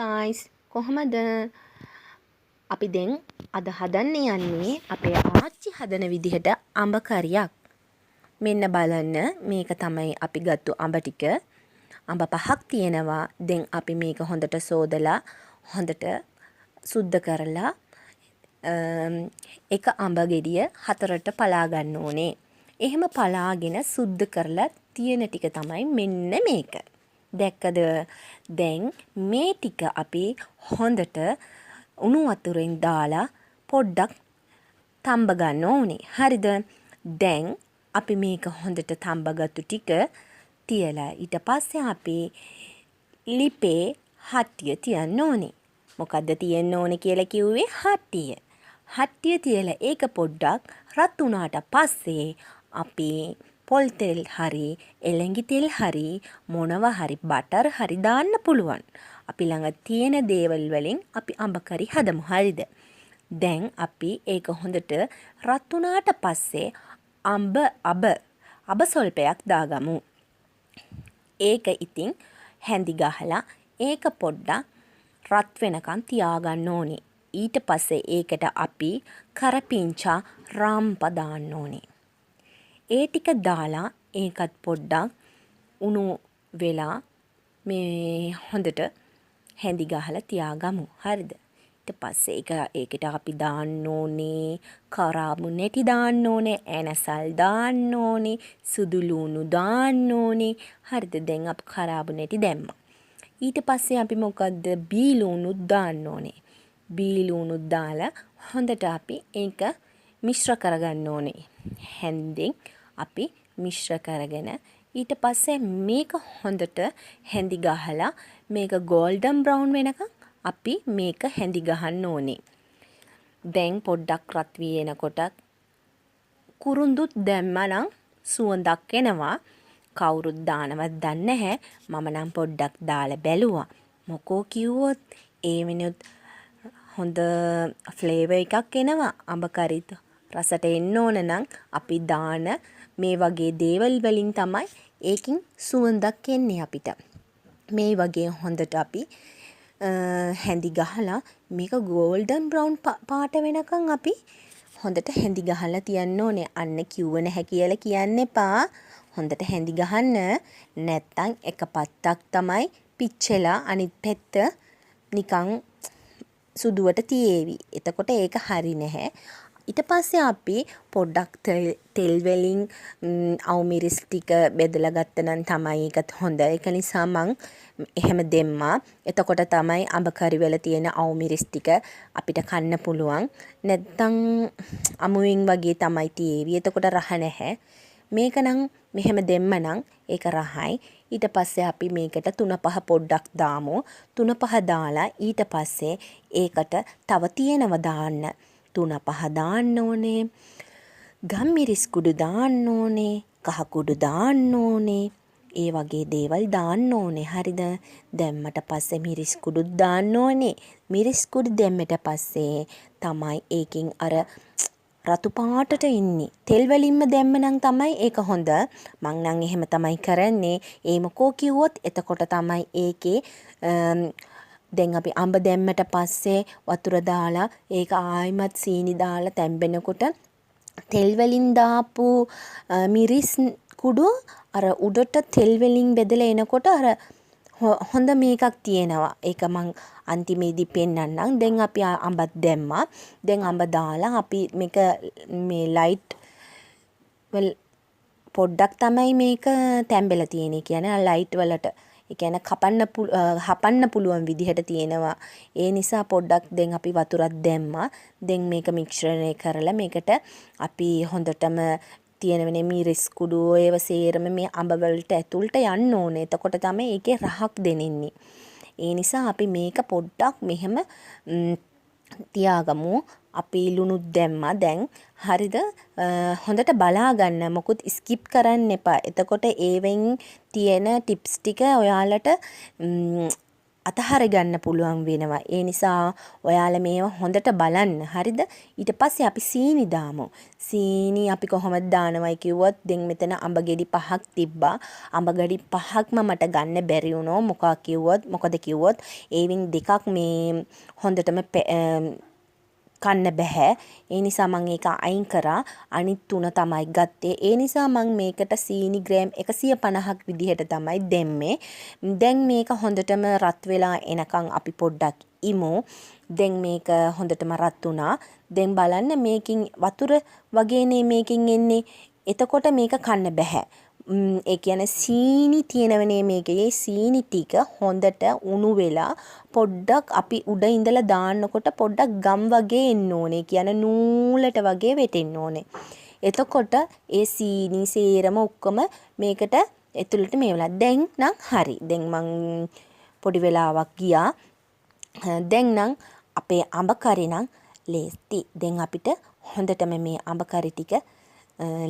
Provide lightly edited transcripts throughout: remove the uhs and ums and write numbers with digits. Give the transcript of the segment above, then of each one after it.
guys, කොහමද? අපි දැන් අද හදන්න යන්නේ අපේ ආච්චි හදන විදිහට අඹ කරියක්. මෙන්න බලන්න, මේක තමයි අපි ගත්තු අඹ ටික. අඹ 5ක් තියෙනවා. දැන් අපි මේක හොඳට සෝදලා හොඳට සුද්ධ කරලා එක අඹ ගෙඩිය 4ට පලා ගන්න ඕනේ. එහෙම පලාගෙන සුද්ධ කරලා තියෙන ටික තමයි මෙන්න මේක. දැක්කද? දැන් මේ ටික අපි හොඳට උණු වතුරෙන් දාලා පොඩ්ඩක් තම්බ ගන්න ඕනේ. හරිද? දැන් අපි මේක හොඳට තම්බගත්තු ටික තියලා ඊට පස්සේ අපි ලිපේ හට්ටිය තියන්න ඕනේ. මොකද්ද තියන්න ඕනේ කියලා කිව්වේ? හට්ටිය. හට්ටිය තියලා ඒක පොඩ්ඩක් රත් වුණාට පස්සේ අපි පොල් තෙල් හරි එළඟි තෙල් හරි මොනවා හරි බටර් හරි දාන්න පුළුවන්. අපි ළඟ තියෙන දේවල් වලින් අපි අඹ කරි හදමු. හරිද? දැන් අපි ඒක හොඳට රත් වුණාට පස්සේ අබ සොල්පයක් දාගමු. ඒක ඉතින් හැඳි ගහලා ඒක පොඩ්ඩක් රත් වෙනකන් තියාගන්න ඕනේ. ඊට පස්සේ ඒකට අපි කරපිංචා රම්ප දාන්න ඕනේ. ඒ ටික දාලා ඒකත් පොඩ්ඩක් උණු වෙලා මේ හොඳට හැඳි ගහලා තියාගමු. හරිද? ඊට පස්සේ ඒකට අපි දාන්න ඕනේ කරාබු නැටි දාන්න ඕනේ, ඇනසල් දාන්න ඕනේ, සුදු ලුණු දාන්න ඕනේ. හරිද? දැන් අපි කරාබු නැටි දැම්මා. ඊට පස්සේ අපි මොකද්ද? බී ලුණු දාන්න ඕනේ. බී ලුණු දාලා හොඳට අපි ඒක මිශ්‍ර කරගන්න ඕනේ. හැන්දෙන් අපි මිශ්‍ර කරගෙන ඊට පස්සේ මේක හොඳට හැඳි ගහලා මේක ගෝල්ඩන් බ්‍රවුන් වෙනකන් අපි මේක හැඳි ගහන්න ඕනේ. දැන් පොඩ්ඩක් රත් වෙනකොට කුරුඳුත් දැම්මනම් සුවඳක් එනවා. කවුරුත් දානවත් දන්නේ නැහැ. මම නම් පොඩ්ඩක් දාලා බැලුවා. මොකෝ කිව්වොත් ඒ වෙනුත් හොඳ ෆ්ලේවර් එකක් එනවා අඹ කරිත්. රසට එන්න ඕන නම් අපි දාන මේ වගේ දේවල් වලින් තමයි ඒකින් සුවඳක් එන්නේ අපිට. මේ වගේ හොඳට අපි හැඳි ගහලා මේක ගෝල්ඩන් බ්‍රවුන් පාට වෙනකන් අපි හොඳට හැඳි ගහලා තියන්න ඕනේ. අන්න කිව්ව නැහැ කියලා කියන්න එපා. හොඳට හැඳි ගහන්න. නැත්තම් එක පත්තක් තමයි පිච්චෙලා අනිත් පැත්ත නිකන් සුදුවට තියේවි. එතකොට ඒක හරි නැහැ. ඊට පස්සේ අපි පොඩ්ඩක් තෙල් වලින් අවු මිරිස් ටික බෙදලා ගත්තනම් තමයි ඒකත් හොඳ. ඒක නිසා මං එහෙම දෙම්මා. එතකොට තමයි අඹ කරි වල තියෙන අවු මිරිස් ටික අපිට කන්න පුළුවන්. නැත්තම් අමුවෙන් වගේ තමයි තියේවි. එතකොට රහ නැහැ. මේක නම් මෙහෙම දෙම්මනම් ඒක රහයි. ඊට පස්සේ අපි මේකට 3-5 පොඩ්ඩක් දාමු. 3-5 දාලා ඊට පස්සේ ඒකට තව තියෙනව දාන්න. 3-5 දාන්න ඕනේ. ගම්මිරිස් කුඩු දාන්න ඕනේ. කහ කුඩු දාන්න ඕනේ. ඒ වගේ දේවල් දාන්න ඕනේ. හරිද? දැම්මට පස්සේ මිරිස් කුඩුත් දාන්න ඕනේ. මිරිස් කුඩු දැම්මට පස්සේ තමයි ඒකෙන් අර රතු පාටට ඉන්නේ. තෙල් වලින්ම දැම්මනම් තමයි ඒක හොඳ. මං නම් එහෙම තමයි කරන්නේ. ඒ මොකෝ කිව්වොත් එතකොට තමයි ඒකේ දැන් අපි අඹ දැම්මට පස්සේ වතුර දාලා ඒක ආයිමත් සීනි දාලා තැම්බෙනකොට තෙල් වලින් දාපු මිරිස් කුඩු අර උඩට තෙල් වලින් බෙදලා එනකොට අර හොඳ මේකක් තියෙනවා. ඒක මං අන්තිමේදී පෙන්නන්නම්. දැන් අපි අඹත් දැම්මා. දැන් අඹ දාලා අපි මේක මේ ලයිට් වල පොඩ්ඩක් තමයි මේක තැම්බෙලා තියෙන්නේ. කියන්නේ ලයිට් වලට ඒ කියන්නේ හපන්න පුළුවන් විදිහට තියෙනවා. ඒ නිසා පොඩ්ඩක් දැන් අපි වතුරක් දැම්මා. දැන් මේක මිශ්‍රණය කරලා මේකට අපි හොඳටම තියෙනවනේ මිරිස් කුඩු ඒව සේරම මේ අඹ වලට ඇතුළට යන්න ඕනේ. එතකොට තමයි ඒකේ රහක් දෙනෙන්නේ. ඒ නිසා අපි මේක පොඩ්ඩක් මෙහෙම තියාගමු. අපි ලුණුත් දැම්මා දැන්. හරිද? හොඳට බලා ගන්න. මොකුත් ස්කිප් කරන්න එපා. එතකොට ඒවෙන් තියෙන ටිප්ස් ටික ඔයාලට අතහර ගන්න පුළුවන් වෙනවා. ඒ නිසා ඔයාලා මේවා හොඳට බලන්න. හරිද? ඊට පස්සේ අපි සීනි දාමු. සීනි අපි කොහොමද දානවයි කිව්වොත් දැන් මෙතන අඹ ගෙඩි 5ක් තිබ්බා. අඹ ගෙඩි 5ක්ම මට ගන්න බැරි වුණා. මොකද කිව්වොත් ඒවින් දෙකක් මේ හොඳටම කන්න බැහැ. ඒ නිසා මම ඒක අයින් කරා. අනිත් 3 තමයි ගත්තේ. ඒ නිසා මම මේකට සීනි ග්‍රෑම් 150ක් විදිහට තමයි දැම්මේ. දැන් මේක හොඳටම රත් වෙලා එනකන් අපි පොඩ්ඩක් ඉමු. දැන් මේක හොඳටම රත් වුණා. දැන් බලන්න මේකින් වතුර වගේනේ මේකින් එන්නේ. එතකොට මේක කන්න බැහැ. ඒ කියන්නේ සීනි තියෙනවනේ මේකේ. සීනි ටික හොඳට උණු වෙලා පොඩ්ඩක් අපි උඩ ඉඳලා දාන්නකොට පොඩ්ඩක් ගම් වගේ එන්න ඕනේ. කියන්නේ නූලට වගේ වැටෙන්න ඕනේ. එතකොට ඒ සීනි සේරම ඔක්කොම මේකට ඇතුළට මේ වෙලා. දැන් නම් හරි. දැන් මං පොඩි වෙලාවක් ගියා. දැන් නම් අපේ අඹ කරි නම් ලේස්ති. දැන් අපිට හොඳටම මේ අඹ කරි ටික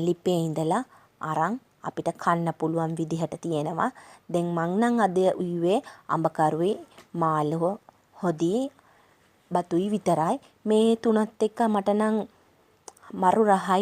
ලිපේ ඉඳලා අරන් අපිට කන්න පුළුවන් විදිහට තියෙනවා. දැන් මං නම් අද උයුවේ අඹ කරුවේ මාළුව හොදි බතුයි විතරයි. මේ තුනත් එක්ක මට නම් මරු රහයි.